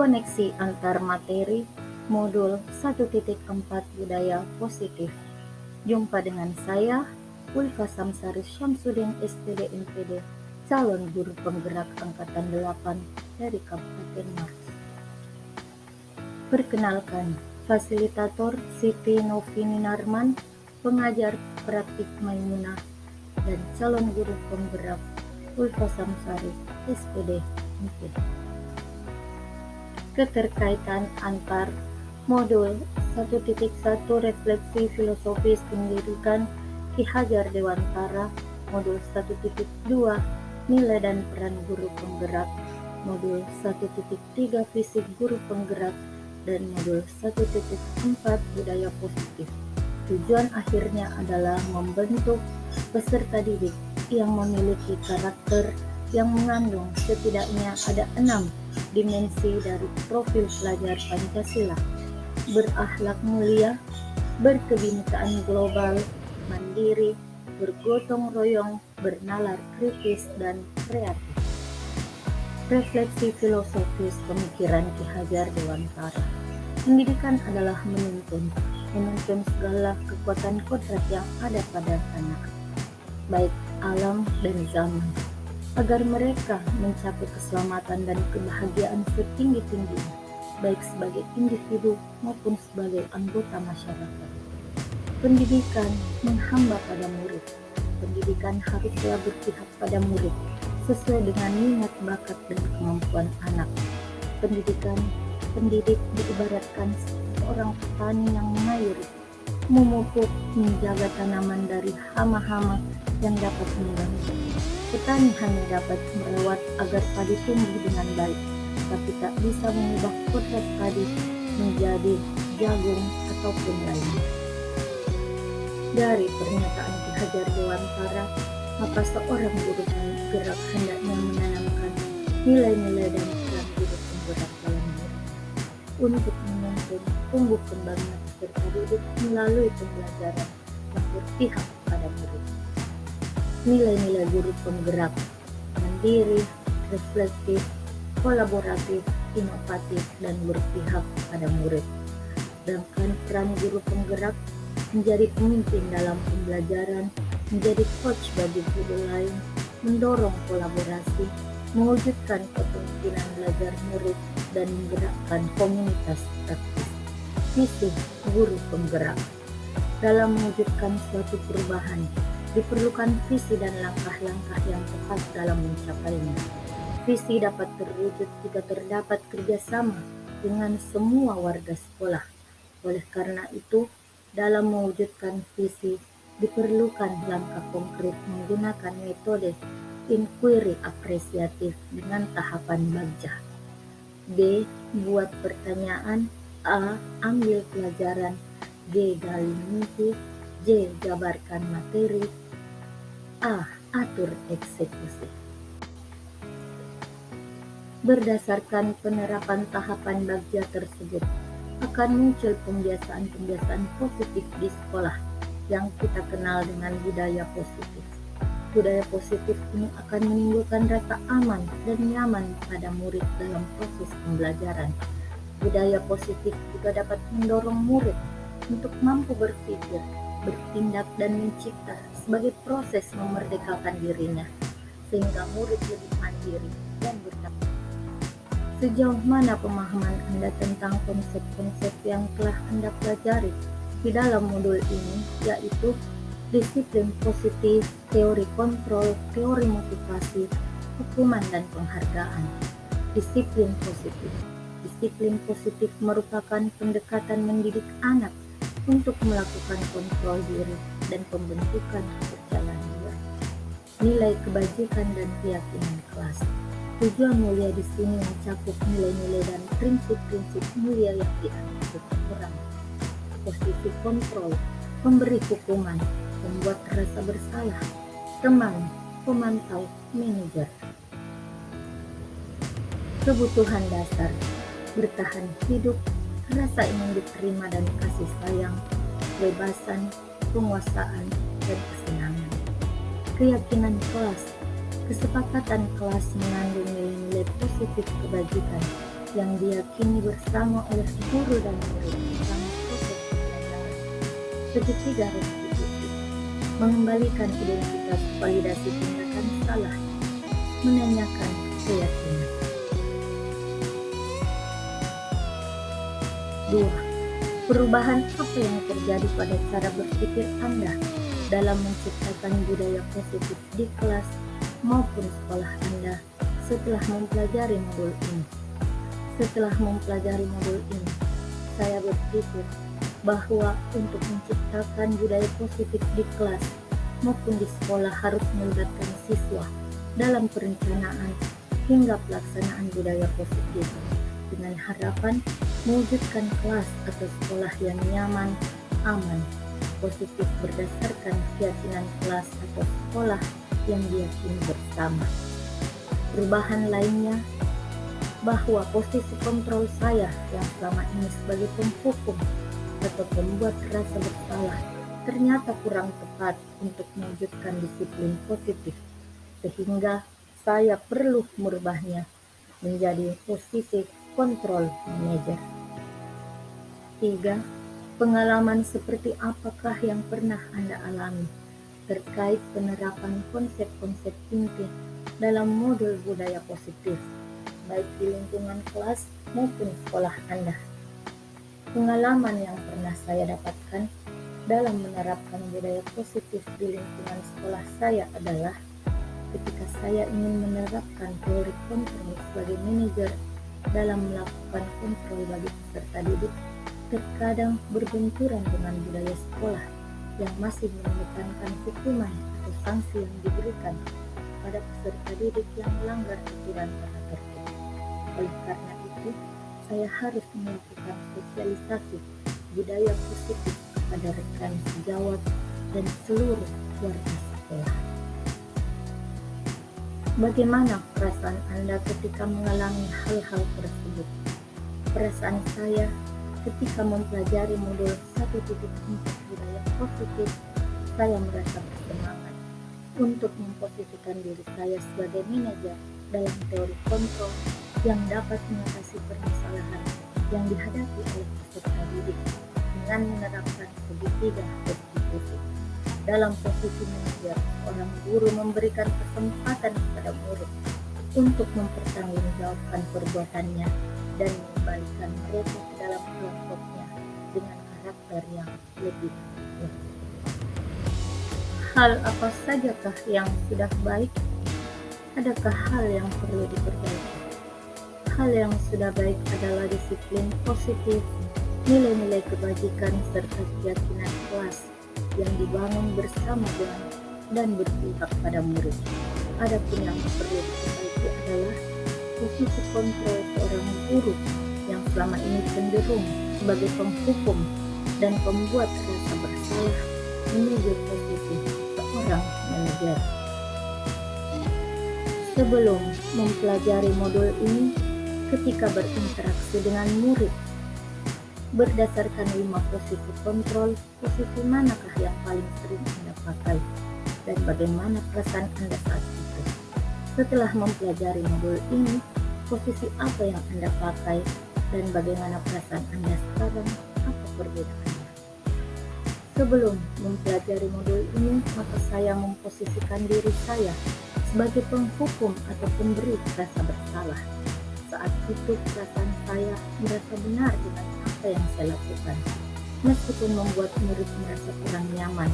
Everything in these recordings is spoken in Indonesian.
Koneksi antar materi modul 1.4 budaya positif. Jumpa dengan saya, Ulfa Samsari Syamsuddin SPD NPD, calon guru penggerak angkatan 8 dari Kabupaten Maros. Perkenalkan, fasilitator Siti Novini Narman, pengajar praktik Maimunah, dan calon guru penggerak Ulfa Samsari SPD NPD. Keterkaitan antar modul 1.1 refleksi filosofis pendidikan Ki Hajar Dewantara, modul 1.2 nilai dan peran guru penggerak, modul 1.3 fisik guru penggerak, dan modul 1.4 budaya positif. Tujuan akhirnya adalah membentuk peserta didik yang memiliki karakter yang mengandung setidaknya ada 6 dimensi dari profil pelajar Pancasila: berakhlak mulia, berkebinekaan global, mandiri, bergotong royong, bernalar kritis, dan kreatif. Refleksi filosofis pemikiran Ki Hajar Dewantara. Pendidikan adalah menuntun segala kekuatan kodrat yang ada pada anak, baik alam dan zaman, agar mereka mencapai keselamatan dan kebahagiaan setinggi-tingginya, baik sebagai individu maupun sebagai anggota masyarakat. Pendidikan menghamba pada murid. Pendidikan haruslah berpihak pada murid, sesuai dengan minat, bakat, dan kemampuan anak. Pendidik diibaratkan seorang petani yang mengairi, memupuk, menjaga tanaman dari hama-hama yang dapat mengganggu. Petani hanya dapat merawat agar padi tumbuh dengan baik, tapi tak bisa mengubah kodrat padi menjadi jagung ataupun lainnya. Dari pernyataan Ki Hajar Dewantara, maka seorang guru penggerak hendaknya menanamkan nilai-nilai dan peran guru penggerak dalam diri untuk menuntun tumbuh kembangnya peserta didik melalui pembelajaran yang berpihak pada murid. Nilai-nilai guru penggerak: mandiri, reflektif, kolaboratif, inovatif, dan berpihak pada murid. Sedangkan peran guru penggerak menjadi pemimpin dalam pembelajaran, menjadi coach bagi guru lain, mendorong kolaborasi, mewujudkan kepemimpinan belajar murid, dan menggerakkan komunitas praktis. Misi guru penggerak. Dalam mewujudkan suatu perubahan, diperlukan visi dan langkah-langkah yang tepat dalam mencapainya. Visi dapat terwujud jika terdapat kerjasama dengan semua warga sekolah. Oleh karena itu, dalam mewujudkan visi diperlukan langkah konkret menggunakan metode inquiry apresiatif dengan tahapan bagja. B. Buat pertanyaan. A. Ambil pelajaran. G. Gali mimpi. J. Jabarkan materi. A. Atur eksekusi. Berdasarkan penerapan tahapan bagja tersebut, akan muncul pembiasaan-pembiasaan positif di sekolah yang kita kenal dengan budaya positif. Budaya positif ini akan menimbulkan rasa aman dan nyaman pada murid dalam proses pembelajaran. Budaya positif juga dapat mendorong murid untuk mampu berpikir, bertindak, dan mencipta sebagai proses memerdekakan dirinya, sehingga murid lebih mandiri dan bertanggung. Sejauh mana pemahaman Anda tentang konsep-konsep yang telah Anda pelajari di dalam modul ini, yaitu disiplin positif, teori kontrol, teori motivasi, hukuman, dan penghargaan. Disiplin positif. Disiplin positif merupakan pendekatan mendidik anak untuk melakukan kontrol diri dan pembentukan kepercayaan diri. Nilai kebajikan dan keyakinan kelas. Tujuan mulia di sini mencakup nilai-nilai dan prinsip-prinsip mulia yang dianggap berkurang. Posisi kontrol, pemberi hukuman, membuat rasa bersalah, teman, pemantau, manajer. Kebutuhan dasar, bertahan hidup, rasa ingin diterima dan kasih sayang, kebebasan, penguasaan, dan kesenangan. Keyakinan kelas, kesepakatan kelas mengandung nilai-nilai positif kebajikan, yang diyakini bersama oleh guru dan murid selama proses pembelajaran. Segitiga restitusi, mengembalikan identitas validasi tindakan salah, menanyakan keyakinan. 2. Perubahan apa yang terjadi pada cara berpikir Anda dalam menciptakan budaya positif di kelas maupun sekolah Anda setelah mempelajari modul ini? Setelah mempelajari modul ini, saya berpikir bahwa untuk menciptakan budaya positif di kelas maupun di sekolah harus melibatkan siswa dalam perencanaan hingga pelaksanaan budaya positif dengan harapan mewujudkan kelas atau sekolah yang nyaman, aman, positif berdasarkan keyakinan kelas atau sekolah yang diyakini bersama. Perubahan lainnya bahwa posisi kontrol saya yang selama ini sebagai penghukum atau pembuat rasa bersalah ternyata kurang tepat untuk mewujudkan disiplin positif, sehingga saya perlu merubahnya menjadi posisi kontrol manajer. 3. Pengalaman seperti apakah yang pernah Anda alami terkait penerapan konsep-konsep inti dalam modul budaya positif, baik di lingkungan kelas maupun sekolah Anda? Pengalaman yang pernah saya dapatkan dalam menerapkan budaya positif di lingkungan sekolah saya adalah ketika saya ingin menerapkan teori kontrol sebagai manajer dalam melakukan kontrol bagi peserta didik, terkadang berbenturan dengan budaya sekolah yang masih mengedepankan hukuman atau sanksi yang diberikan pada peserta didik yang melanggar aturan tata tertib. Oleh karena itu, saya harus melakukan sosialisasi budaya positif kepada rekan sejawat dan seluruh warga sekolah. Bagaimana perasaan Anda ketika mengalami hal-hal tersebut? Perasaan saya ketika mempelajari modul 1.4 budaya positif, saya merasa bersemangat untuk memposisikan diri saya sebagai manajer dalam teori kontrol yang dapat mengatasi permasalahan yang dihadapi oleh peserta didik dengan menerapkan segitiga restitusi. Dalam posisi manajer, orang guru memberikan kesempatan kepada murid untuk mempertanggungjawabkan perbuatannya dan mengembalikan mereka ke dalam kelompoknya dengan karakter yang lebih baik. Hal apa sajakah yang sudah baik? Adakah hal yang perlu diperbaiki? Hal yang sudah baik adalah disiplin positif, nilai-nilai kebajikan serta keyakinan kelas yang dibangun bersama dan berpihak pada murid. Adapun yang perlu diperbaiki adalah posisi kontrol seorang guru yang selama ini cenderung sebagai penghukum dan pembuat rasa bersalah menuju posisi seorang manajer. Sebelum mempelajari modul ini, ketika berinteraksi dengan murid, berdasarkan 5 posisi kontrol, posisi manakah yang paling sering Anda pakai dan bagaimana perasaan Anda saat itu? Setelah mempelajari modul ini, posisi apa yang Anda pakai dan bagaimana perasaan Anda sekarang? Apa perbedaannya? Sebelum mempelajari modul ini, maka saya memposisikan diri saya sebagai penghukum atau pemberi rasa bersalah. Saat itu perasaan saya merasa benar dengan apa yang saya lakukan, meskipun membuat murid merasa kurang nyaman.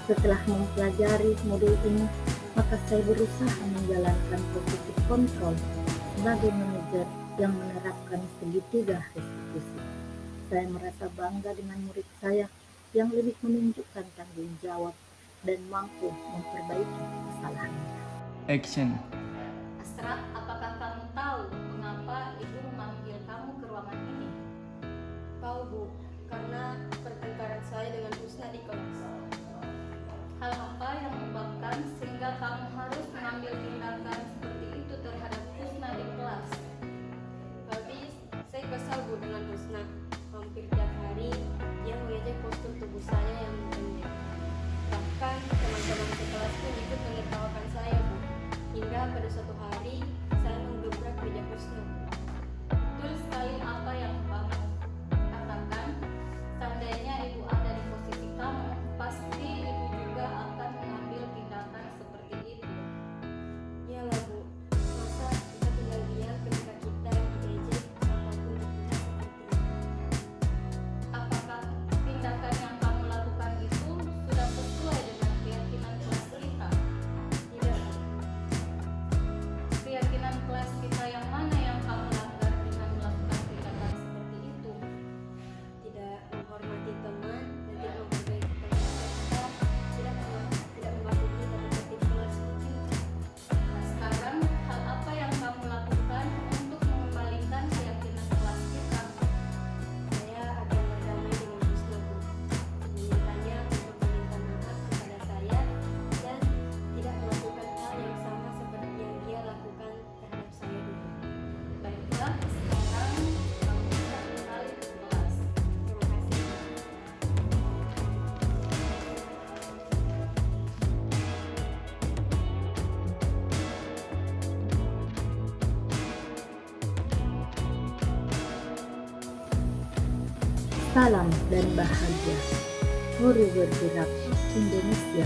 Setelah mempelajari modul ini, maka saya berusaha menjalankan posisi kontrol sebagai manajer yang menerapkan segitiga restitusi. Saya merasa bangga dengan murid saya yang lebih menunjukkan tanggung jawab dan mampu memperbaiki kesalahannya. Action. Astra, apakah kamu tahu mengapa ibu memanggil kamu ke ruangan ini? Tahu Bu, karena pertengkaran saya dengan Husna di kelas. Hal apa yang menyebabkan sehingga kamu harus mengambil tindakan seperti itu terhadap Husna di kelas? Habis, saya kesal Bu dengan Husna. Hampir tiap hari, dia mengejek postur tubuh saya yang pendek. Bahkan teman-teman sekelas pun ikut menertawakan saya Bu. Hingga pada suatu hari, Salam dan bahagia. Guru bergerak Indonesia.